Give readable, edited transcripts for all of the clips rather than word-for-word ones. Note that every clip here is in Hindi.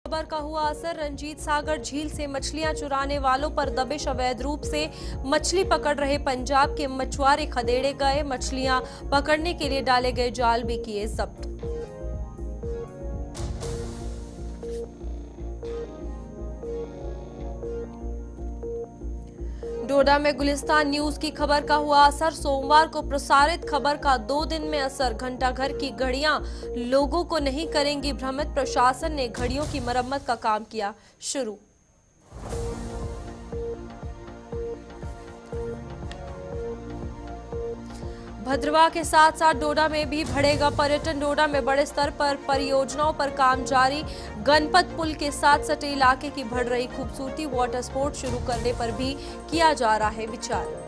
खबर का हुआ असर। रंजीत सागर झील से मछलियां चुराने वालों पर दबिश। अवैध रूप से मछली पकड़ रहे पंजाब के मछुआरे खदेड़े गए। मछलियां पकड़ने के लिए डाले गए जाल भी किए जब्त। डोडा में गुलिस्तान न्यूज की खबर का हुआ असर। सोमवार को प्रसारित खबर का 2 दिन में असर। घंटाघर की घड़ियां लोगों को नहीं करेंगी भ्रमित। प्रशासन ने घड़ियों की मरम्मत का काम किया शुरू। भद्रवाह के साथ साथ डोडा में भी बढ़ेगा पर्यटन। डोडा में बड़े स्तर पर परियोजनाओं पर काम जारी। गणपत पुल के साथ सटे इलाके की बढ़ रही खूबसूरती। वाटर स्पोर्ट शुरू करने पर भी किया जा रहा है विचार।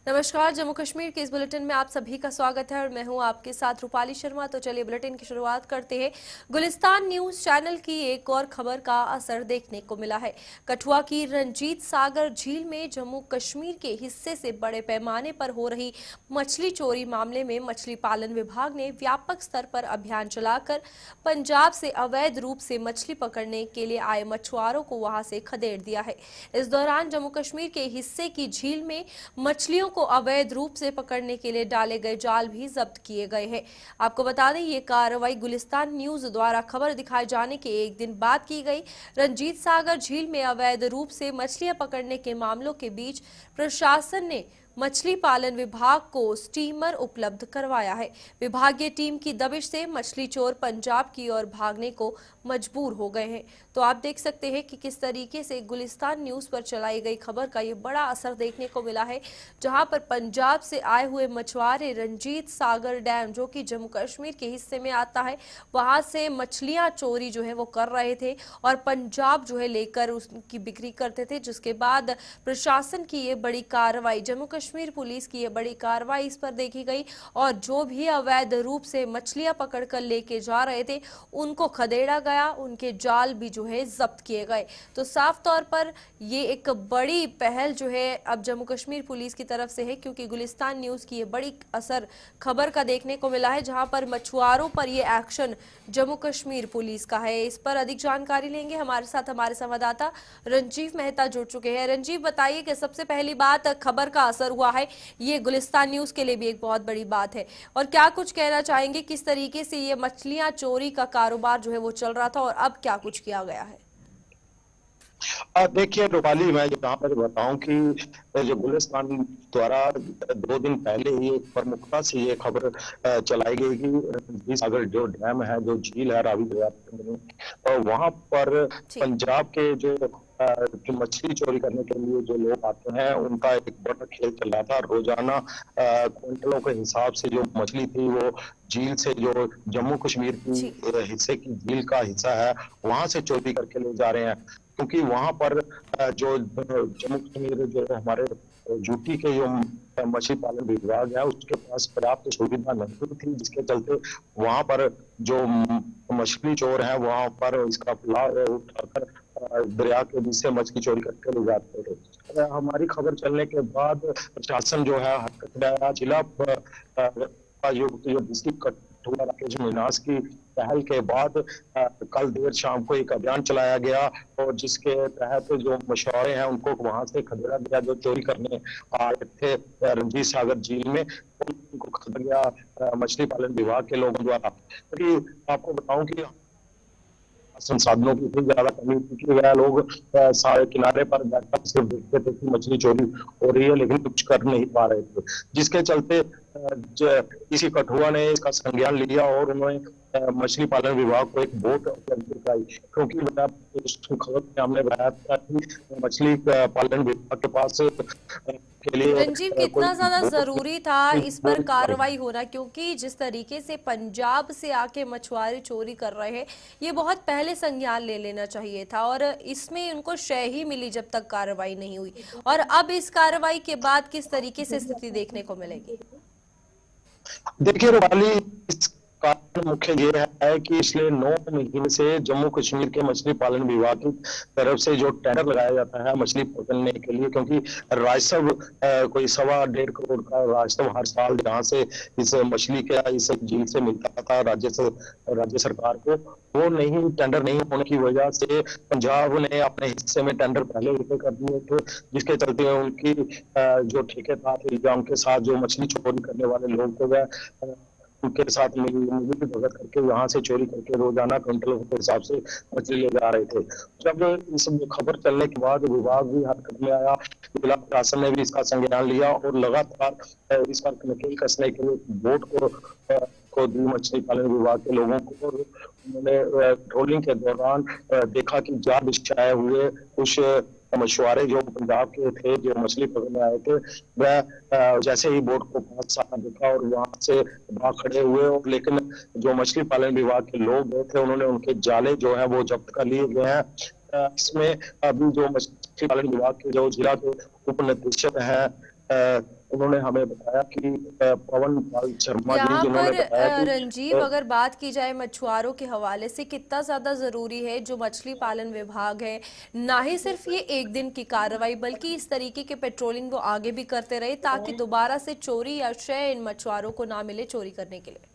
नमस्कार, जम्मू कश्मीर के इस बुलेटिन में आप सभी का स्वागत है और मैं हूं आपके साथ रूपाली शर्मा। तो चलिए बुलेटिन की शुरुआत करते हैं। गुलिस्तान न्यूज चैनल की एक और खबर का असर देखने को मिला है। कठुआ की रंजीत सागर झील में जम्मू कश्मीर के हिस्से से बड़े पैमाने पर हो रही मछली चोरी मामले में मछली पालन विभाग ने व्यापक स्तर पर अभियान चलाकर पंजाब से अवैध रूप से मछली पकड़ने के लिए आए मछुआरों को वहां से खदेड़ दिया है। इस दौरान जम्मू कश्मीर के हिस्से की झील में मछलियों को अवैध रूप से पकड़ने के लिए डाले गए जाल भी जब्त किए गए हैं। आपको बता दें, ये कार्रवाई गुलिस्तान न्यूज द्वारा खबर दिखाए जाने के एक दिन बाद की गई। रंजीत सागर झील में अवैध रूप से मछलियां पकड़ने के मामलों के बीच प्रशासन ने मछली पालन विभाग को स्टीमर उपलब्ध करवाया है। विभागीय टीम की दबिश से मछली चोर पंजाब की ओर भागने को मजबूर हो गए हैं। तो आप देख सकते हैं कि किस तरीके से गुलिस्तान न्यूज पर चलाई गई खबर का ये बड़ा असर देखने को मिला है, जहां पर पंजाब से आए हुए मछुआरे रंजीत सागर डैम, जो कि जम्मू कश्मीर के हिस्से में आता है, वहां से मछलियां चोरी जो है वो कर रहे थे और पंजाब जो है लेकर उसकी बिक्री करते थे। जिसके बाद प्रशासन की ये बड़ी कार्रवाई, जम्मू कश्मीर पुलिस की ये बड़ी कार्रवाई इस पर देखी गई और जो भी अवैध रूप से मछलियां पकड़कर लेके जा रहे थे उनको खदेड़ा गया, उनके जाल भी जो है जब्त किए गए। तो साफ तौर पर ये एक बड़ी पहल जो है अब जम्मू कश्मीर पुलिस की तरफ से है, क्योंकि गुलिस्तान न्यूज की ये बड़ी असर खबर का देखने को मिला है, जहां पर मछुआरों पर ये एक्शन जम्मू कश्मीर पुलिस का है। इस पर अधिक जानकारी लेंगे, हमारे साथ हमारे संवाददाता रंजीव मेहता जुड़ चुके हैं। रंजीव, बताइए कि सबसे पहली बात, खबर का असर हुआ है, ये गुलिस्तान न्यूज के लिए भी एक बहुत बड़ी बात है, और क्या कुछ कहना चाहेंगे किस तरीके से ये मछलियां चोरी का कारोबार जो है वो चल रहा था और अब क्या कुछ किया गया है? देखिए रूपाली, मैं यहाँ पर बताऊं कि जो गुलिस्तान द्वारा 2 दिन पहले ही एक प्रमुखता से ये खबर चलाई गई कि रंजीत सागर जो डैम है, जो झील है रावी दरिया में, वहां पर पंजाब के जो मछली चोरी करने के लिए जो लोग आते हैं उनका एक बड़ा खेल चल रहा था। रोजाना क्विंटलों के हिसाब से जो मछली थी वो झील से, जो जम्मू कश्मीर की हिस्से की झील का हिस्सा है, वहां से चोरी करके ले जा रहे हैं। क्योंकि वहां पर जो जम्मू कश्मीर जो हमारे यूटी के जो मछली पालन विभाग है उसके पास पर्याप्त सुविधा नहीं थी, जिसके चलते वहां पर जो मछली चोर है वहां पर इसका लाभ उठाकर दरिया के बीच से मछली चोरी करके ले जाते थे। हमारी खबर चलने के बाद प्रशासन जो है हरकत में आया। जिला उपायुक्त जो डिस्ट्रिक्ट कठुआ राकेश मीनास की पहल के बाद कल देर शाम को एक अभियान चलाया गया और जिसके तहत जो मछुआरे हैं उनको वहां से खदेड़ा गया, जो चोरी करने आए थे रंजीत सागर झील में, उनको खदेड़ा गया मछली पालन विभाग के लोगों द्वारा। क्योंकि आपको बताऊं कि संसाधनों की इतनी ज्यादा कमी थी कि वह लोग सारे किनारे पर बैठकर सिर्फ देखते थे कि मछली चोरी हो रही है, लेकिन कुछ कर नहीं पा रहे थे। जिसके चलते इसी कठुआ ने इसका संज्ञान लिया और उन्होंने मछली पालन विभाग को एक बोट उपलब्ध कराई। क्योंकि खबर में हमने बताया था कि मछली पालन विभाग के पास के लिए रंजीव, कितना ज्यादा जरूरी था इस पर कार्रवाई होना, क्योंकि जिस तरीके से पंजाब से आके मछुआरे चोरी कर रहे हैं, ये बहुत पहले संज्ञान ले लेना चाहिए था और इसमें उनको शय ही मिली जब तक कार्रवाई नहीं हुई। और अब इस कार्रवाई के बाद किस तरीके से स्थिति देखने को मिलेगी? देखिए रूपाली, इस कारण मुख्य ये है कि पिछले 9 महीने से जम्मू कश्मीर के मछली पालन विभाग की तरफ से जो टेंडर लगाया जाता है मछली पकड़ने के लिए, क्योंकि राजस्व कोई 1.25 करोड़ का राजस्व हर साल यहाँ से इस मछली के इस झील से मिलता था राज्य सरकार को, वो नहीं टेंडर नहीं होने की वजह से पंजाब ने अपने हिस्से में टेंडर पहले ही कर दिए थे, जिसके चलते उनकी जो ठेकेदार थे या उनके साथ जो मछली चोरी करने वाले लोग थे वह उनके साथ मिली भगत करके यहाँ से चोरी करके रोजाना क्विंटल के हिसाब से मछली ले जा रहे थे। जब इस खबर चलने के बाद विभाग भी हरकत में आया, जिला प्रशासन ने भी इसका संज्ञान लिया और लगातार इस पर नकेल कसने के लिए बोट को दी मछली पालन विभाग के लोगों को, और उन्होंने पेट्रोलिंग के दौरान देखा कि जाल बिछाए हुए कुछ मछुआरे जो पंजाब के थे जो मछली पकड़ने आए थे, वह जैसे ही बोट को 5 साल देखा और वहां से भाग खड़े हुए, और लेकिन जो मछली पालन विभाग के लोग गए थे उन्होंने उनके जाले जो है वो जब्त कर लिए गए हैं। इसमें अभी जो मछली पालन विभाग के जो जिला के उप निदेशक हैं उन्होंने हमें बताया कि पवन पाल शर्मा जी जिन्होंने बताया कि रंजीव, अगर बात की जाए मछुआरों के हवाले से कितना ज्यादा जरूरी है जो मछली पालन विभाग है, ना ही सिर्फ ये एक दिन की कार्रवाई बल्कि इस तरीके के पेट्रोलिंग वो आगे भी करते रहे ताकि दोबारा से चोरी या शय इन मछुआरों को ना मिले चोरी करने के लिए।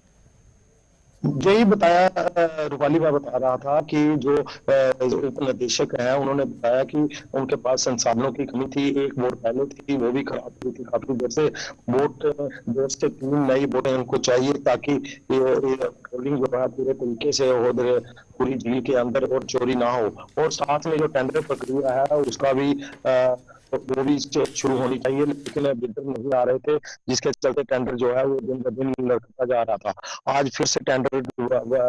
यही बताया, रूपाली मैं बता रहा था कि जो उप निदेशक हैं उन्होंने बताया कि उनके पास संसाधनों की कमी थी। एक बोट पहले थी वो भी खराब हुई थी काफी देर से, बोट 2 से 3 नई बोटें उनको चाहिए ताकि ये पेट्रोलिंग जो है पूरे तरीके से हो पूरी झील के अंदर और चोरी ना हो, और साथ में जो टेंडर प्रक्रिया है उसका भी वो भी शुरू होनी चाहिए, लेकिन बिल्डर नहीं आ रहे थे जिसके चलते टेंडर जो है वो दिन ब दिन लटकता जा रहा था। आज फिर से टेंडर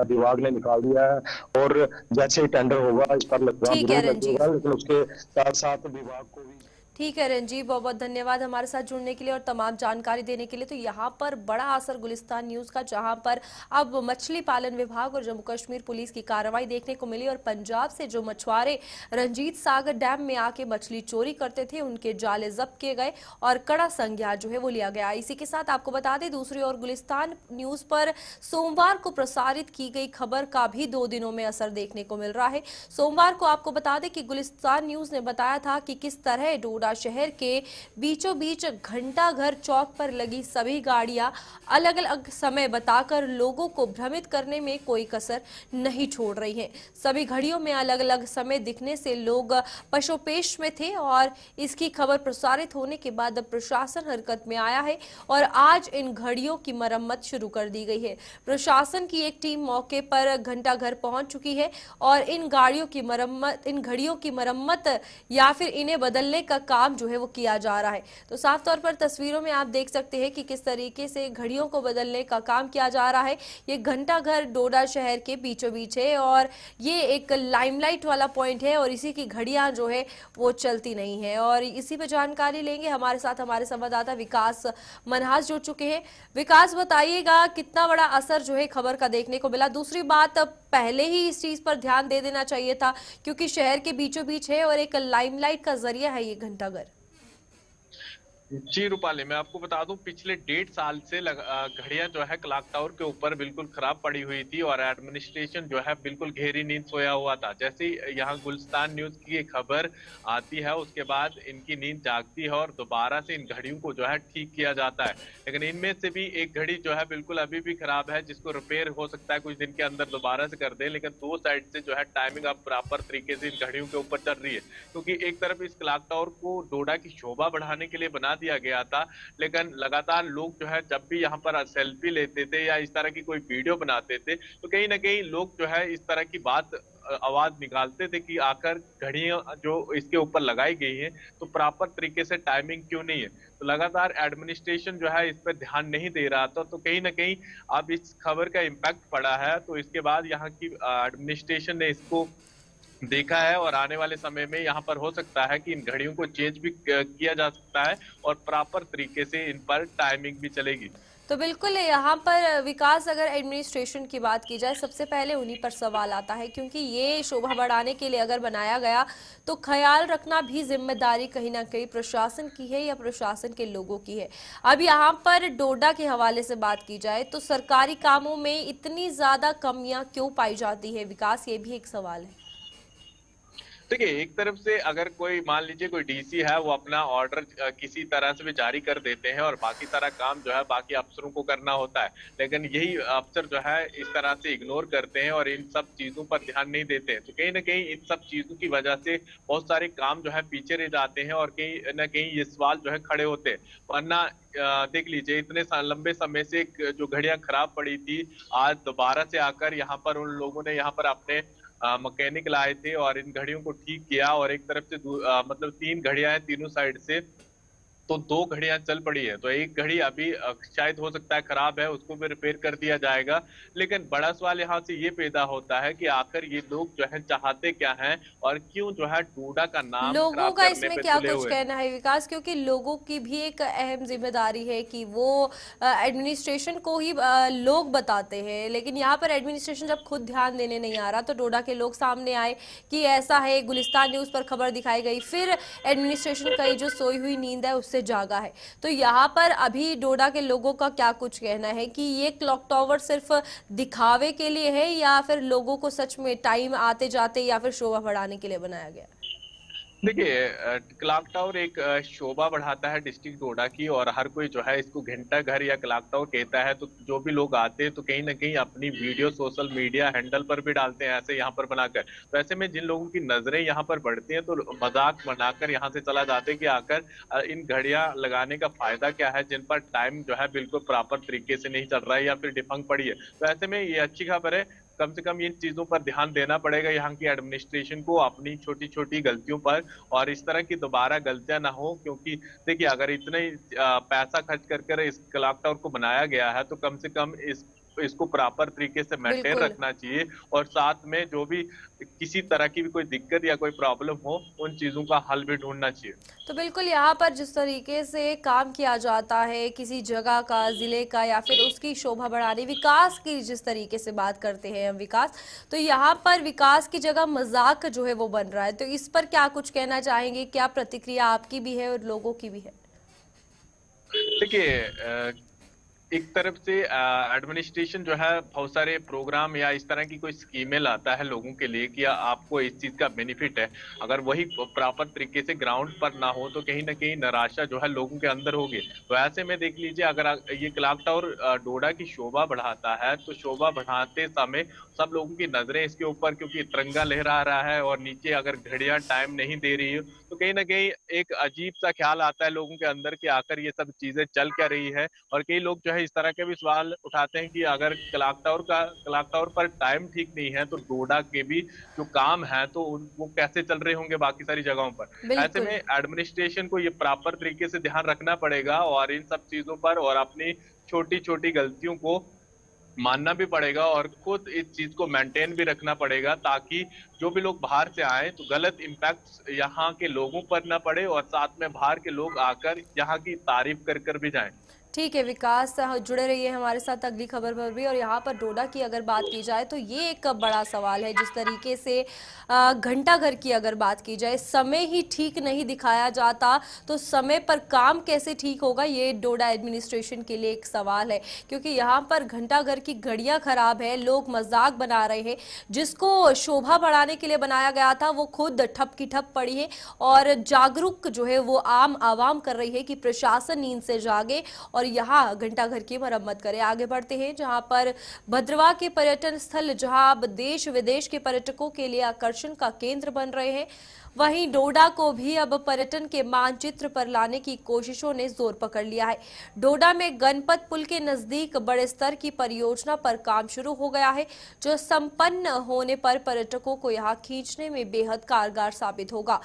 विभाग ने निकाल दिया है और जैसे ही टेंडर होगा इस पर लगेगा, लेकिन उसके साथ साथ विभाग को भी। ठीक है रंजीव, बहुत बहुत धन्यवाद हमारे साथ जुड़ने के लिए और तमाम जानकारी देने के लिए। तो यहाँ पर बड़ा असर गुलिस्तान न्यूज का, जहाँ पर अब मछली पालन विभाग और जम्मू कश्मीर पुलिस की कार्रवाई देखने को मिली और पंजाब से जो मछुआरे रंजीत सागर डैम में आके मछली चोरी करते थे उनके जाले जब्त किए गए और कड़ा संज्ञान जो है वो लिया गया। इसी के साथ आपको बता दें दूसरी ओर गुलिस्तान न्यूज पर सोमवार को प्रसारित की गई खबर का भी 2 दिनों में असर देखने को मिल रहा है। सोमवार को आपको बता दें कि गुलिस्तान न्यूज ने बताया था कि किस तरह डोडा शहर के बीचों बीच घंटा घर चौक पर लगी सभी गाड़ियां अलग अलग समय बताकर लोगों को भ्रमित करने में कोई कसर नहीं छोड़ रही हैं। सभी घड़ियों में अलग अलग समय दिखने से लोग पशोपेश में थे और इसकी खबर प्रसारित होने के बाद अब प्रशासन हरकत में आया है और आज इन घड़ियों की मरम्मत शुरू कर दी गई है। प्रशासन की एक टीम मौके पर घंटा घर पहुंच चुकी है और इन घड़ियों की मरम्मत या फिर इन्हें बदलने का काम जो है वो किया जा रहा है। तो साफ तौर पर तस्वीरों में आप देख सकते हैं कि किस तरीके से घड़ियों को बदलने का काम किया जा रहा है। ये घंटा घर डोडा शहर के बीचों बीच है और ये एक लाइमलाइट वाला पॉइंट है और इसी की घड़ियां जो है वो चलती नहीं है। और इसी पे जानकारी लेंगे, हमारे साथ हमारे संवाददाता विकास मनहास जुड़ चुके हैं। विकास, बताइएगा कितना बड़ा असर जो है खबर का देखने को मिला। दूसरी बात, पहले ही इस चीज पर ध्यान दे देना चाहिए था क्योंकि शहर के बीचों बीच है और एक लाइमलाइट का जरिया है ये घंटाघर। जी रूपाली, मैं आपको बता दूं पिछले 1.5 साल से घड़ियां जो है क्लॉक टावर के ऊपर बिल्कुल खराब पड़ी हुई थी और एडमिनिस्ट्रेशन जो है बिल्कुल गहरी नींद सोया हुआ था। जैसे ही यहाँ गुलिस्तान न्यूज की खबर आती है उसके बाद इनकी नींद जागती है और दोबारा से इन घड़ियों को जो है ठीक किया जाता है। लेकिन इनमें से भी एक घड़ी जो है बिल्कुल अभी भी खराब है जिसको रिपेयर हो सकता है कुछ दिन के अंदर दोबारा से कर दे, लेकिन 2 साइड से जो है टाइमिंग अब प्रॉपर तरीके से इन घड़ियों के ऊपर चल रही है, क्योंकि एक तरफ इस क्लॉक टावर को डोडा की शोभा बढ़ाने के लिए बना दिया गया था, लेकिन लगातार लोग जो है जब भी यहाँ पर सेल्फी लेते थे या इस तरह की कोई वीडियो बनाते थे तो कहीं ना कहीं लोग जो है इस तरह की बात आवाज निकालते थे कि आकर घड़ियां जो इसके ऊपर लगाई गई हैं तो प्रॉपर तरीके से टाइमिंग क्यों नहीं है। तो लगातार एडमिनिस्ट्रेशन जो है इस पर ध्यान नहीं दे रहा था, तो कहीं ना कहीं अब इस खबर का इम्पैक्ट पड़ा है। तो इसके बाद यहाँ की एडमिनिस्ट्रेशन ने इसको देखा है और आने वाले समय में यहाँ पर हो सकता है कि इन घड़ियों को चेंज भी किया जा सकता है और प्रॉपर तरीके से इन पर टाइमिंग भी चलेगी। तो बिल्कुल यहाँ पर विकास, अगर एडमिनिस्ट्रेशन की बात की जाए, सबसे पहले उन्हीं पर सवाल आता है, क्योंकि ये शोभा बढ़ाने के लिए अगर बनाया गया तो ख्याल रखना भी जिम्मेदारी कहीं ना कहीं प्रशासन की है या प्रशासन के लोगों की है। अब यहाँ पर डोडा के हवाले से बात की जाए तो सरकारी कामों में इतनी ज्यादा कमियां क्यों पाई जाती है विकास, ये भी एक सवाल है। देखिए, एक तरफ से अगर कोई मान लीजिए कोई डीसी है, वो अपना ऑर्डर किसी तरह से भी जारी कर देते हैं और बाकी सारा काम जो है बाकी अफसरों को करना होता है, लेकिन यही अफसर जो है इस तरह से इग्नोर करते हैं और इन सब चीजों पर ध्यान नहीं देते हैं। तो कहीं ना कहीं इन सब चीजों की वजह से बहुत सारे काम जो है पीछे रह जाते हैं और कहीं ना कहीं ये सवाल जो है खड़े होते हैं। वरना देख लीजिए, इतने लंबे समय से जो घड़ियां खराब पड़ी थी, आज दोबारा से आकर यहाँ पर उन लोगों ने यहाँ पर अपने मैकेनिक लाए थे और इन घड़ियों को ठीक किया। और एक तरफ से मतलब 3 घड़ियां हैं तीनों साइड से, तो 2 घड़ियां चल पड़ी है, तो एक घड़ी अभी शायद हो सकता है खराब है, उसको भी रिपेयर कर दिया जाएगा। लेकिन बड़ा सवाल यहाँ से ये पैदा होता है कि आखिर ये लोग जो है चाहते क्या हैं और क्यों जो है डोडा का नाम लोगों खराब का करने इसमें पे क्या तुले कुछ हुए। कहना है विकास, क्योंकि लोगों की भी एक अहम जिम्मेदारी है कि वो एडमिनिस्ट्रेशन को ही लोग बताते हैं, लेकिन यहाँ पर एडमिनिस्ट्रेशन जब खुद ध्यान देने नहीं आ रहा तो डोडा के लोग सामने आए कि ऐसा है, गुलिस्तान न्यूज़ पर खबर दिखाई गई, फिर एडमिनिस्ट्रेशन कई जो सोई हुई नींद है उससे जागा है। तो यहाँ पर अभी डोडा के लोगों का क्या कुछ कहना है कि ये क्लॉक टावर सिर्फ दिखावे के लिए है या फिर लोगों को सच में टाइम आते जाते या फिर शोभा बढ़ाने के लिए बनाया गया? देखिए, क्लॉक टावर एक शोभा बढ़ाता है डिस्ट्रिक्ट डोडा की, और हर कोई जो है इसको घंटा घर या क्लॉक टावर कहता है। तो जो भी लोग आते हैं तो कहीं ना कहीं अपनी वीडियो सोशल मीडिया हैंडल पर भी डालते हैं ऐसे यहाँ पर बनाकर। तो ऐसे में जिन लोगों की नजरें यहाँ पर बढ़ती हैं तो मजाक बनाकर यहाँ से चला जाते हैं कि आकर इन घड़ियां लगाने का फायदा क्या है जिन पर टाइम जो है बिल्कुल प्रॉपर तरीके से नहीं चल रहा है या फिर डिफंक पड़ी है। तो ऐसे में ये अच्छी खबर है, कम से कम इन चीजों पर ध्यान देना पड़ेगा यहाँ की एडमिनिस्ट्रेशन को अपनी छोटी छोटी गलतियों पर, और इस तरह की दोबारा गलतियां ना हो। क्योंकि देखिए, अगर इतने पैसा खर्च कर इस क्लॉक टावर को बनाया गया है तो कम से कम इसको प्रॉपर तरीके से मेंटेन बिल्कुल। रखना चाहिए, और साथ में जो भी किसी तरह की भी कोई दिक्कत या कोई प्रॉब्लम हो उन चीजों का हल भी ढूंढना चाहिए। तो बिल्कुल यहाँ पर जिस तरीके से काम किया जाता है किसी जगह का, जिले का, या फिर उसकी शोभा बढ़ाने, विकास की जिस तरीके से बात करते हैं हम विकास, तो यहाँ पर विकास की जगह मजाक जो है वो बन रहा है। तो इस पर क्या कुछ कहना चाहेंगे, क्या प्रतिक्रिया आपकी भी है और लोगों की भी है? देखिए, एक तरफ से एडमिनिस्ट्रेशन जो है बहुत सारे प्रोग्राम या इस तरह की कोई स्कीमें लाता है लोगों के लिए कि आपको इस चीज का बेनिफिट है। अगर वही प्रॉपर तरीके से ग्राउंड पर ना हो तो कहीं ना कहीं निराशा जो है लोगों के अंदर होगी। तो ऐसे में देख लीजिए, अगर ये क्लॉक टावर डोडा की शोभा बढ़ाता है तो शोभा बढ़ाते समय सब लोगों की नजरें इसके ऊपर, क्योंकि तिरंगा लहरा रहा है और नीचे अगर घड़ियां टाइम नहीं दे रही है तो कहीं ना कहीं एक अजीब सा ख्याल आता है लोगों के अंदर कि आकर ये सब चीजें चल क्या रही है। और कई लोग जो है इस तरह के भी सवाल उठाते हैं कि अगर क्लॉक टावर पर टाइम ठीक नहीं है तो डोडा के भी जो काम है तो वो कैसे चल रहे होंगे बाकी सारी जगहों पर। ऐसे में बिल्कुल। एडमिनिस्ट्रेशन को ये प्रॉपर तरीके से ध्यान रखना पड़ेगा और इन सब चीजों पर और अपनी छोटी छोटी गलतियों को मानना भी पड़ेगा और खुद इस चीज को मेंटेन भी रखना पड़ेगा, ताकि जो भी लोग बाहर से आए तो गलत इम्पैक्ट यहाँ के लोगों पर ना पड़े और साथ में बाहर के लोग आकर यहाँ की तारीफ कर भी जाएं। ठीक है विकास, जुड़े रहिए हमारे साथ अगली खबर पर भी। और यहाँ पर डोडा की अगर बात की जाए तो ये एक बड़ा सवाल है, जिस तरीके से घंटा घर की अगर बात की जाए, समय ही ठीक नहीं दिखाया जाता तो समय पर काम कैसे ठीक होगा, ये डोडा एडमिनिस्ट्रेशन के लिए एक सवाल है। क्योंकि यहाँ पर घंटा घर की घड़ियाँ खराब है, लोग मजाक बना रहे हैं, जिसको शोभा बढ़ाने के लिए बनाया गया था वो खुद ठप की ठप पड़ी है। और जागरूक जो है वो आम आवाम कर रही है कि प्रशासन नींद से जागे और यहाँ घंटाघर की मरम्मत करें। आगे बढ़ते हैं, जहां पर भद्रवाह के पर्यटन स्थल जहां अब देश विदेश के पर्यटकों के लिए आकर्षण का केंद्र बन रहे हैं, वहीं डोडा को भी अब पर्यटन के मानचित्र पर लाने की कोशिशों ने जोर पकड़ लिया है। डोडा में गणपत पुल के नजदीक बड़े स्तर की परियोजना पर काम शुरू हो गया है, जो संपन्न होने पर पर्यटकों को यहाँ खींचने में बेहद कारगर साबित होगा।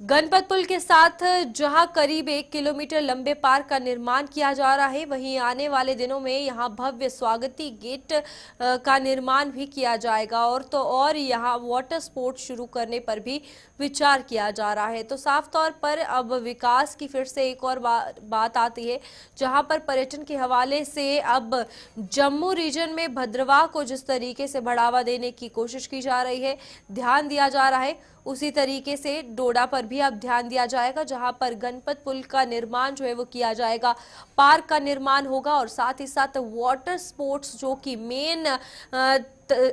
गणपत पुल के साथ जहां करीब 1 किलोमीटर लंबे पार्क का निर्माण किया जा रहा है, वहीं आने वाले दिनों में यहां भव्य स्वागती गेट का निर्माण भी किया जाएगा और यहां वाटर स्पोर्ट्स शुरू करने पर भी विचार किया जा रहा है। तो साफ तौर पर अब विकास की फिर से एक और बात आती है, जहां पर पर्यटन के हवाले से अब जम्मू रीजन में भद्रवाह को जिस तरीके से बढ़ावा देने की कोशिश की जा रही है, ध्यान दिया जा रहा है, उसी तरीके से डोडा पर भी अब ध्यान दिया जाएगा, जहां पर गणपत पुल का निर्माण जो है वो किया जाएगा, पार्क का निर्माण होगा और साथ ही साथ वाटर स्पोर्ट्स जो कि मेन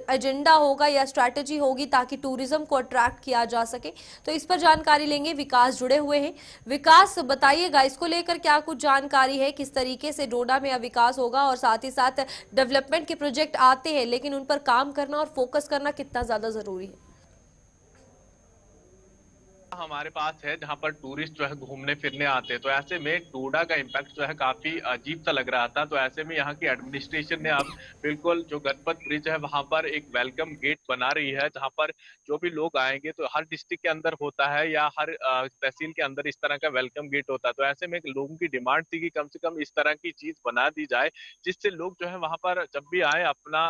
एजेंडा होगा या स्ट्रैटेजी होगी ताकि टूरिज्म को अट्रैक्ट किया जा सके। तो इस पर जानकारी लेंगे, विकास जुड़े हुए हैं। विकास, बताइएगा इसको लेकर क्या कुछ जानकारी है, किस तरीके से डोडा में अब विकास होगा और साथ ही साथ डेवलपमेंट के प्रोजेक्ट आते हैं लेकिन उन पर काम करना और फोकस करना कितना ज्यादा जरूरी है? हमारे पास है जहां पर टूरिस्ट जो है घूमने फिरने आते हैं, तो ऐसे में डोडा का इम्पैक्ट जो है काफी अजीब सा लग रहा था। तो ऐसे में यहाँ की एडमिनिस्ट्रेशन ने अब बिल्कुल जो गणपत ब्रिज है वहां पर एक वेलकम गेट बना रही है, जहां पर जो भी लोग आएंगे, तो हर डिस्ट्रिक्ट के अंदर होता है या हर तहसील के अंदर इस तरह का वेलकम गेट होता है। तो ऐसे में लोगों की डिमांड थी कि कम से कम इस तरह की चीज बना दी जाए जिससे लोग जो है वहां पर जब भी आए अपना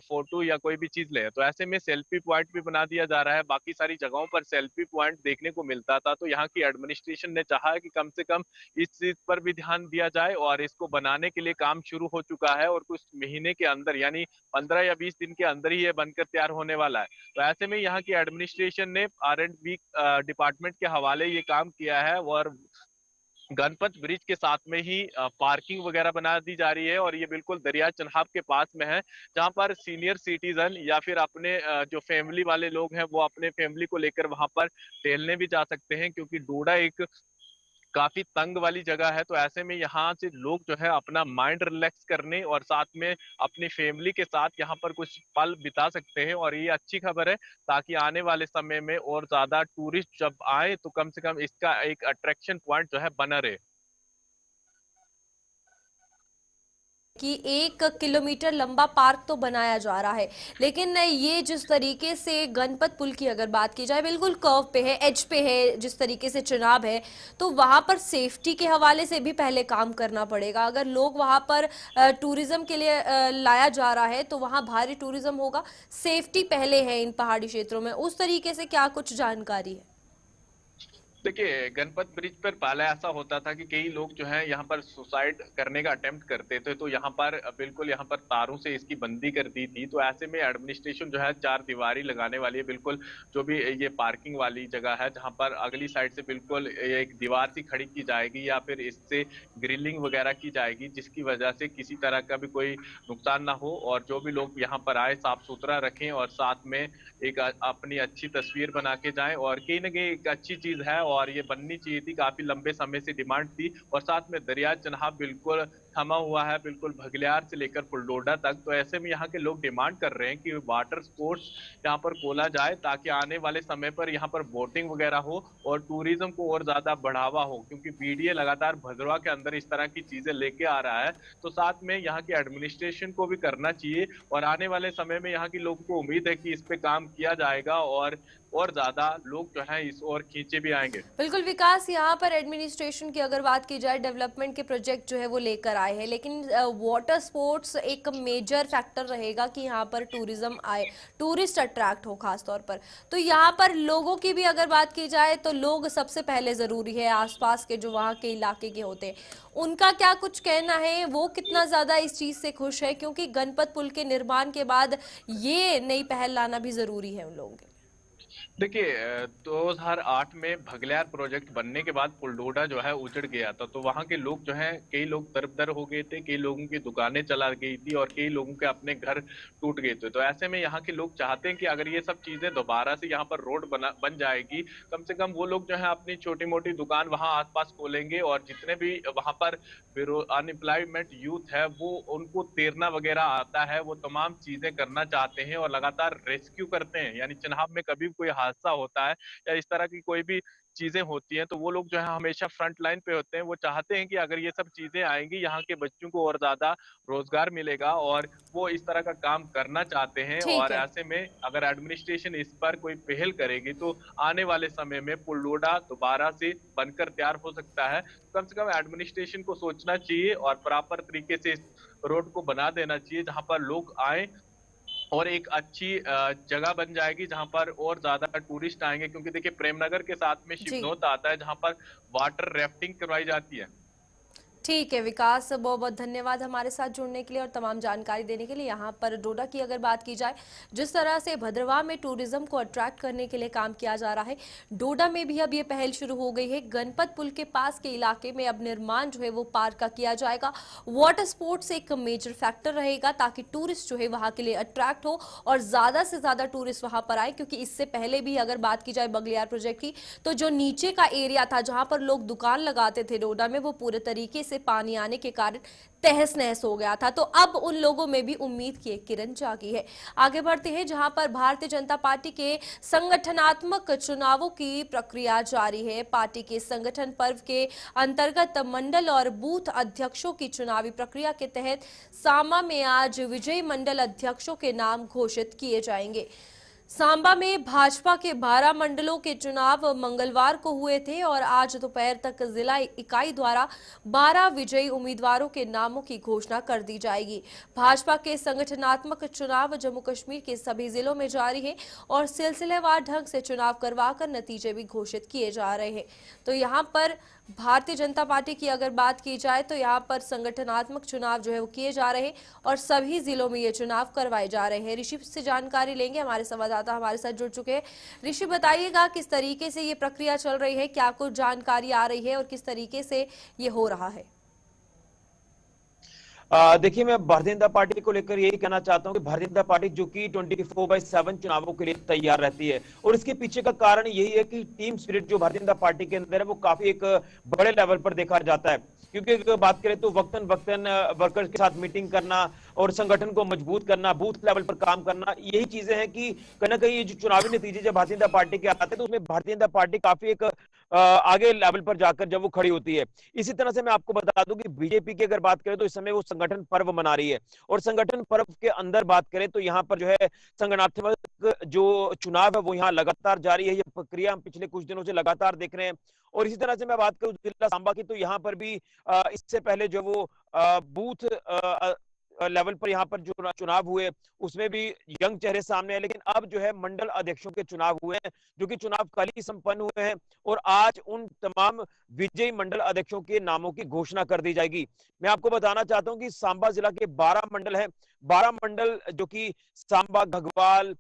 फोटो या कोई भी चीज ले। तो ऐसे में सेल्फी पॉइंट भी बना दिया जा रहा है, बाकी सारी जगहों पर सेल्फी पॉइंट देखने को मिलता था। तो यहाँ की एडमिनिस्ट्रेशन ने चाहा कि कम से कम इस चीज पर भी ध्यान दिया जाए और इसको बनाने के लिए काम शुरू हो चुका है और कुछ महीने के अंदर यानी 15 या 20 दिन के अंदर ही ये बनकर तैयार होने वाला है। तो ऐसे में यहाँ की एडमिनिस्ट्रेशन ने R&B डिपार्टमेंट के हवाले ये काम किया है और गणपत ब्रिज के साथ में ही पार्किंग वगैरह बना दी जा रही है और ये बिल्कुल दरिया चन्हाब के पास में है, जहां पर सीनियर सिटीजन या फिर अपने जो फैमिली वाले लोग हैं वो अपने फैमिली को लेकर वहां पर टहलने भी जा सकते हैं, क्योंकि डोडा एक काफी तंग वाली जगह है। तो ऐसे में यहाँ से लोग जो है अपना माइंड रिलैक्स करने और साथ में अपनी फैमिली के साथ यहाँ पर कुछ पल बिता सकते हैं और ये अच्छी खबर है, ताकि आने वाले समय में और ज्यादा टूरिस्ट जब आए तो कम से कम इसका एक अट्रैक्शन पॉइंट जो है बना रहे। कि 1 किलोमीटर लंबा पार्क तो बनाया जा रहा है, लेकिन ये जिस तरीके से गणपत पुल की अगर बात की जाए, बिल्कुल कर्व पे है, एज पे है, जिस तरीके से चुनाव है, तो वहां पर सेफ्टी के हवाले से भी पहले काम करना पड़ेगा। अगर लोग वहां पर टूरिज्म के लिए लाया जा रहा है तो वहां भारी टूरिज्म होगा, सेफ्टी पहले है इन पहाड़ी क्षेत्रों में, उस तरीके से क्या कुछ जानकारी है? देखिए, गणपत ब्रिज पर पहले ऐसा होता था कि कई लोग जो है यहाँ पर सुसाइड करने का अटेम्प्ट करते थे, तो यहाँ पर बिल्कुल यहाँ पर तारों से इसकी बंदी कर दी थी। तो ऐसे में एडमिनिस्ट्रेशन जो है 4 दीवारी लगाने वाली है, बिल्कुल जो भी ये पार्किंग वाली जगह है जहाँ पर अगली साइड से बिल्कुल एक दीवार सी खड़ी की जाएगी या फिर इससे ग्रिलिंग वगैरह की जाएगी, जिसकी वजह से किसी तरह का भी कोई नुकसान ना हो और जो भी लोग यहाँ पर आए साफ सुथरा रखें और साथ में एक अपनी अच्छी तस्वीर बना के जाएं। और कहीं ना कहीं एक अच्छी चीज है और ये बननी चाहिए थी, काफी लंबे समय से डिमांड थी। और साथ में दरिया चन्हाब बिल्कुल थमा हुआ है, बिल्कुल भगलियार से लेकर फुलडोडा तक। तो ऐसे में यहाँ के लोग डिमांड कर रहे हैं कि वाटर स्पोर्ट्स यहाँ पर खोला जाए, ताकि आने वाले समय पर यहाँ पर बोटिंग वगैरह हो और टूरिज्म को और ज्यादा बढ़ावा हो, क्योंकि बीडीए लगातार भद्रवा के अंदर इस तरह की चीजें लेके आ रहा है। तो साथ में यहाँ की एडमिनिस्ट्रेशन को भी करना चाहिए और आने वाले समय में यहाँ के लोगों को उम्मीद है कि इस पे काम किया जाएगा और ज्यादा लोग जो है इस ओर खींचे भी आएंगे। बिल्कुल विकास, यहाँ पर एडमिनिस्ट्रेशन की अगर बात की जाए, डेवलपमेंट के प्रोजेक्ट जो है वो लेकर आए हैं, लेकिन वाटर स्पोर्ट्स एक मेजर फैक्टर रहेगा कि यहाँ पर टूरिज्म आए, टूरिस्ट अट्रैक्ट हो खास तौर पर। तो यहाँ पर लोगों की भी अगर बात की जाए तो लोग सबसे पहले ज़रूरी है, आसपास के जो वहाँ के इलाके के होते हैं उनका क्या कुछ कहना है, वो कितना ज़्यादा इस चीज़ से खुश है, क्योंकि गणपत पुल के निर्माण के बाद ये नई पहल लाना भी ज़रूरी है उन लोगों के। देखिए, 2008 में भगलियार प्रोजेक्ट बनने के बाद फुलडोडा जो है उजड़ गया था। तो वहां के लोग जो हैं, कई लोग तरबदर हो गए थे, कई लोगों की दुकानें चला गई थी और कई लोगों के अपने घर टूट गए थे। तो ऐसे में यहाँ के लोग चाहते हैं कि अगर ये सब चीजें दोबारा से यहाँ पर रोड बन जाएगी, कम से कम वो लोग जो है अपनी छोटी मोटी दुकान वहां आसपास खोलेंगे और जितने भी वहां पर अनएम्प्लॉयमेंट यूथ है वो उनको तैरना वगैरह आता है, वो तमाम चीजें करना चाहते हैं और लगातार रेस्क्यू करते हैं। यानी चन्हाब में कभी कोई हादसा होता है या इस तरह की कोई भी चीजें होती हैं, तो वो लोग जो है हमेशा फ्रंट लाइन पे होते हैं। वो चाहते हैं कि अगर ये सब चीजें आएंगी, यहाँ के बच्चों को और ज्यादा रोजगार मिलेगा, और वो इस तरह का काम करना चाहते हैं। ठीक और है। ऐसे में अगर एडमिनिस्ट्रेशन इस पर कोई पहल करेगी, तो आने वाले समय में पुल दोबारा से बनकर तैयार हो सकता है। कम से कम एडमिनिस्ट्रेशन को सोचना चाहिए और प्रॉपर तरीके से इस रोड को बना देना चाहिए, जहां पर लोग आए और एक अच्छी जगह बन जाएगी जहां पर और ज्यादा टूरिस्ट आएंगे। क्योंकि देखिए, प्रेमनगर के साथ में जी। शिवनोत आता है, जहां पर वाटर राफ्टिंग करवाई जाती है। ठीक है विकास, बहुत बहुत धन्यवाद हमारे साथ जुड़ने के लिए और तमाम जानकारी देने के लिए। यहाँ पर डोडा की अगर बात की जाए, जिस तरह से भद्रवाह में टूरिज्म को अट्रैक्ट करने के लिए काम किया जा रहा है, डोडा में भी अब ये पहल शुरू हो गई है। गणपत पुल के पास के इलाके में अब निर्माण जो है वो पार्क का किया जाएगा। वाटर स्पोर्ट्स एक मेजर फैक्टर रहेगा ताकि टूरिस्ट जो है वहां के लिए अट्रैक्ट हो और ज्यादा से ज्यादा टूरिस्ट वहां पर आए। क्योंकि इससे पहले भी अगर बात की जाए बगलियार प्रोजेक्ट की, तो जो नीचे का एरिया था जहां पर लोग दुकान लगाते थे डोडा में, वो पूरे तरीके से पानी आने के कारण तहस नहस हो गया था। तो अब उन लोगों में भी उम्मीद की एक किरण जागी है। आगे बढ़ते हैं, जहां पर भारतीय जनता पार्टी के संगठनात्मक चुनावों की प्रक्रिया जारी है। पार्टी के संगठन पर्व के अंतर्गत मंडल और बूथ अध्यक्षों की चुनावी प्रक्रिया के तहत सांबा में आज विजयी मंडल अध्यक्षों के नाम घोषित किए जाएंगे। सांबा में भाजपा के 12 मंडलों के चुनाव मंगलवार को हुए थे और आज दोपहर तक जिला इकाई द्वारा 12 विजयी उम्मीदवारों के नामों की घोषणा कर दी जाएगी। भाजपा के संगठनात्मक चुनाव जम्मू कश्मीर के सभी जिलों में जारी है और सिलसिलेवार ढंग से चुनाव करवाकर नतीजे भी घोषित किए जा रहे हैं। तो यहाँ पर भारतीय जनता पार्टी की अगर बात की जाए तो यहाँ पर संगठनात्मक चुनाव जो है वो किए जा रहे हैं और सभी जिलों में ये चुनाव करवाए जा रहे हैं। ऋषि से जानकारी लेंगे, हमारे संवाददाता हमारे साथ जुड़ चुके हैं। ऋषि, बताइएगा किस तरीके से ये प्रक्रिया चल रही है, क्या कुछ जानकारी आ रही है और किस तरीके से ये हो रहा है? देखिए, मैं भारतीय जनता पार्टी को लेकर यही कहना चाहता हूं कि भारतीय जनता पार्टी जो कि 24/7 चुनावों के लिए तैयार रहती है, और इसके पीछे का कारण यही है कि टीम स्पिरिट जो भारतीय जनता पार्टी के अंदर है वो काफी एक बड़े लेवल पर देखा जाता है। क्योंकि अगर बात करें तो वक्तन वक्तन वर्कर्स के साथ मीटिंग करना और संगठन को मजबूत करना, बूथ लेवल पर काम करना, यही चीजें हैं कि कहीं ना कहीं ये जो चुनावी नतीजे जब भारतीय जनता पार्टी के आते हैं तो उसमें भारतीय जनता पार्टी काफी एक आगे लेवल पर जाकर जब वो खड़ी होती है। इसी तरह से मैं आपको बता दूं कि बीजेपी की अगर बात करें तो इस समय वो संगठन पर्व मना रही है, और संगठन पर्व के अंदर बात करें तो यहाँ पर जो है संगठनात्मक जो चुनाव है वो यहाँ लगातार जारी है। ये प्रक्रिया हम पिछले कुछ दिनों से लगातार देख रहे हैं। और इसी तरह से मैं बात करूं जिला सांबा की, तो यहाँ पर भी इससे पहले जो वो बूथ लेवल पर यहाँ पर जो चुनाव हुए उसमें भी यंग चेहरे सामने हैं। लेकिन अब जो है मंडल अध्यक्षों के चुनाव हुए हैं, जो कि चुनाव कल ही संपन्न हुए हैं, और आज उन तमाम विजयी मंडल अध्यक्षों के नामों की घोषणा कर दी जाएगी। मैं आपको बताना चाहता हूं कि सांबा जिला के 12 मंडल हैं। 12 मंडल जो कि सांबा, घगवाल,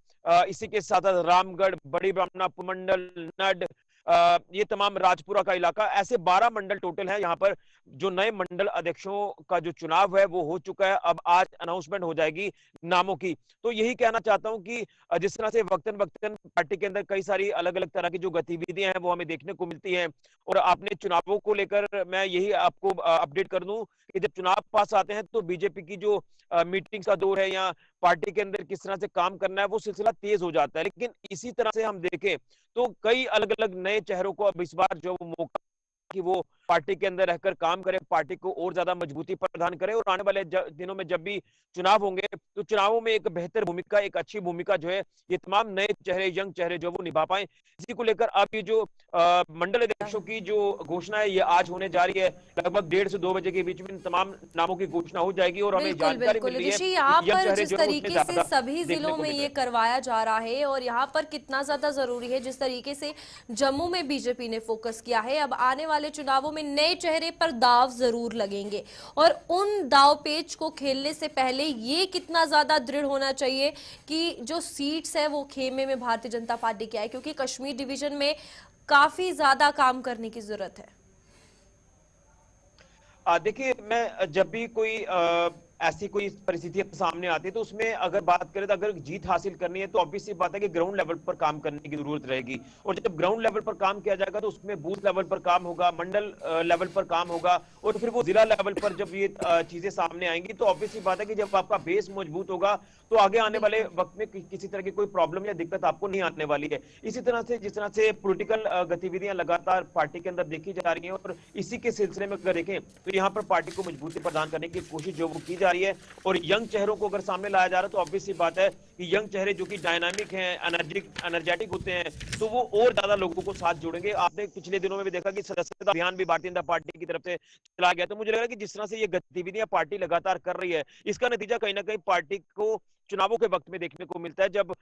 इसी के साथ रामगढ़, बड़ी ब्राह्मणा मंडल, नड, ये तमाम राजपुरा का इलाका, ऐसे 12 मंडल टोटल है। यहाँ पर जो नए मंडल अध्यक्षों का जो चुनाव है वो हो चुका है, अब आज अनाउंसमेंट हो जाएगी नामों की। तो यही कहना चाहता हूं कि जिस तरह से वक्तन वक्तन पार्टी के अंदर कई सारी अलग अलग तरह की जो गतिविधियां हैं वो हमें देखने को मिलती हैं। और आपने चुनावों को लेकर मैं यही आपको अपडेट कर दूं कि जब चुनाव पास आते हैं तो बीजेपी की जो मीटिंग का दौर है या पार्टी के अंदर किस तरह से काम करना है वो सिलसिला तेज हो जाता है। लेकिन इसी तरह से हम देखें तो कई अलग अलग नए चेहरों को अब इस बार जो मौका कि वो पार्टी के अंदर रहकर काम करे, पार्टी को और ज्यादा मजबूती प्रदान करे, और आने वाले दिनों में जब भी चुनाव होंगे तो चुनावों में एक बेहतर भूमिका, एक अच्छी भूमिका जो है ये तमाम नए चेहरे, यंग चेहरे जो वो निभा पाए। इसी को लेकर अब ये जो मंडल अध्यक्षों की जो घोषणा है ये आज होने जा रही है। लगभग 1:30 से 2 बजे के बीच में तमाम नामों की घोषणा हो जाएगी, और हमें जानकारी मिल रही है यहाँ यंग पर चेहरे जिस जो है उसमें तरीके से ज्यादा सभी देखने जिलों को में मिल रहे ये हैं। करवाया जा रहा है और यहाँ पर कितना ज्यादा जरूरी है, जिस तरीके से जम्मू में बीजेपी ने फोकस किया है, अब आने वाले चुनावों में नए चेहरे पर दाव जरूर लगेंगे। और उन दाव पेच को खेलने से पहले ये कितना ज्यादा दृढ़ होना चाहिए कि जो सीट्स है वो खेमे में भारतीय जनता पार्टी की आए, क्योंकि कश्मीर डिवीजन में काफी ज्यादा काम करने की जरूरत है। देखिए, मैं जब भी कोई ऐसी कोई परिस्थिति सामने आती है तो उसमें अगर बात करें तो अगर जीत हासिल करनी है तो ऑब्वियस सी बात है कि ग्राउंड लेवल पर काम करने की जरूरत रहेगी। और जब ग्राउंड लेवल पर काम किया जाएगा तो उसमें बूथ लेवल पर काम होगा, मंडल लेवल पर काम होगा, और फिर वो जिला लेवल पर जब ये चीजें सामने आएंगी तो ऑब्वियस सी बात है कि जब आपका बेस मजबूत होगा तो आगे आने वाले वक्त में किसी तरह की कोई प्रॉब्लम या दिक्कत आपको नहीं आने वाली है। इसी तरह से जिस तरह से पॉलिटिकल गतिविधियां लगातार पार्टी के अंदर देखी जा रही हैं और इसी के सिलसिले में अगर देखें तो यहाँ पर पार्टी को मजबूती प्रदान करने की कोशिश जो वो की जा रही है और यंग चेहरों को अगर सामने लाया जा रहा है तो ऑब्वियस सी बात है कि यंग चेहरे जो कि डायनामिक हैं, एनर्जेटिक होते हैं, तो वो और ज्यादा लोगों को साथ जोड़ेंगे। आपने पिछले दिनों में भी देखा कि सदस्यता अभियान भी भारतीय जनता पार्टी की तरफ से चला गया। तो मुझे लग रहा है कि जिस तरह से ये गतिविधियां पार्टी लगातार कर रही है इसका नतीजा कहीं ना कहीं पार्टी को चुनावों के वक्त में देखने को मिलता है जब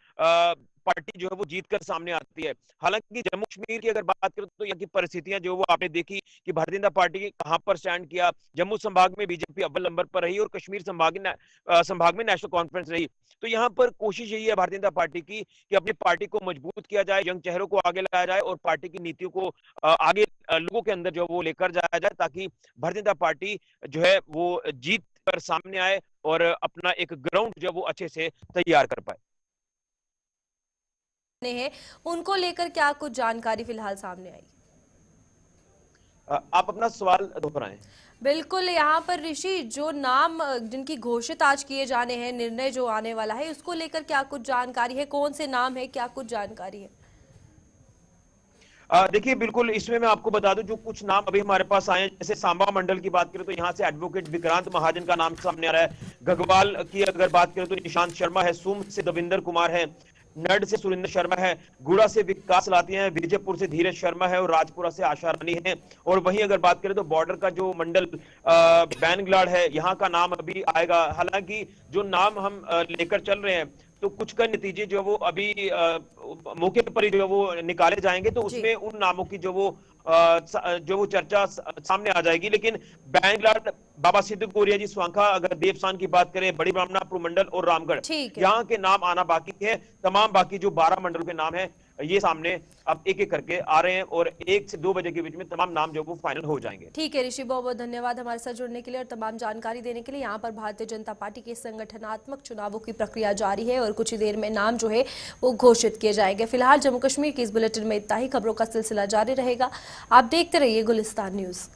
पार्टी जो है वो जीत कर सामने आती है। हालांकि जम्मू कश्मीर की अगर बात करें तो यहाँ की परिस्थितियां जो वो आपने देखी कि भारतीय जनता पार्टी कहां पर स्टैंड किया। जम्मू संभाग में बीजेपी अव्वल नंबर पर रही और कश्मीर संभाग में नेशनल कॉन्फ्रेंस रही। तो यहाँ पर कोशिश यही है भारतीय जनता पार्टी की कि अपनी पार्टी को मजबूत किया जाए, यंग चेहरों को आगे लाया जाए और पार्टी की नीतियों को आगे लोगों के अंदर जो वो लेकर जाया जाए ताकि भारतीय जनता पार्टी जो है वो जीत कर सामने आए और अपना एक ग्राउंड जो वो अच्छे से तैयार कर पाए। हैं उनको लेकर क्या कुछ जानकारी फिलहाल सामने आई? आप अपना सवाल दोहराएं। बिल्कुल, यहाँ पर ऋषि जो नाम जिनकी घोषित आज किए जाने हैं, निर्णय जो आने वाला है उसको लेकर क्या कुछ जानकारी है? कौन से नाम है, क्या कुछ जानकारी है? देखिए बिल्कुल इसमें मैं आपको बता दूं जो कुछ नाम अभी हमारे पास आए हैं, जैसे सांबा मंडल की बात करें तो यहाँ से एडवोकेट विक्रांत महाजन का नाम सामने आ रहा है। गगवाल की अगर बात करें तो निशांत शर्मा है, सूम से दविंदर कुमार है, नड से सुरेंद्र शर्मा है, गुड़ा से विकास लातिया है, विजयपुर से धीरज शर्मा है और राजपुरा से आशा रानी है। और वहीं अगर बात करें तो बॉर्डर का जो मंडल बैनगलाड़ है यहाँ का नाम अभी आएगा। हालांकि जो नाम हम लेकर चल रहे हैं तो कुछ का नतीजे जो वो अभी मौके पर ही जो वो निकाले जाएंगे तो उसमें उन नामों की जो वो चर्चा सामने आ जाएगी। लेकिन बैंगलाड़, बाबा सिद्ध गोरिया जी स्वांखा, अगर देवसान की बात करें, बड़ी ब्राह्मणा, पुरमंडल और रामगढ़, यहाँ के नाम आना बाकी है। तमाम बाकी जो 12 मंडलों के नाम है ये सामने अब एक एक करके आ रहे हैं और 1 से 2 बजे के बीच में तमाम नाम जो वो फाइनल हो जाएंगे। ठीक है ऋषि, बहुत बहुत धन्यवाद हमारे साथ जुड़ने के लिए और तमाम जानकारी देने के लिए। यहाँ पर भारतीय जनता पार्टी के संगठनात्मक चुनावों की प्रक्रिया जारी है और कुछ ही देर में नाम जो है वो घोषित किए जाएंगे। फिलहाल जम्मू कश्मीर की इस बुलेटिन में इतना ही। खबरों का सिलसिला जारी रहेगा, आप देखते रहिए गुलिस्तान न्यूज।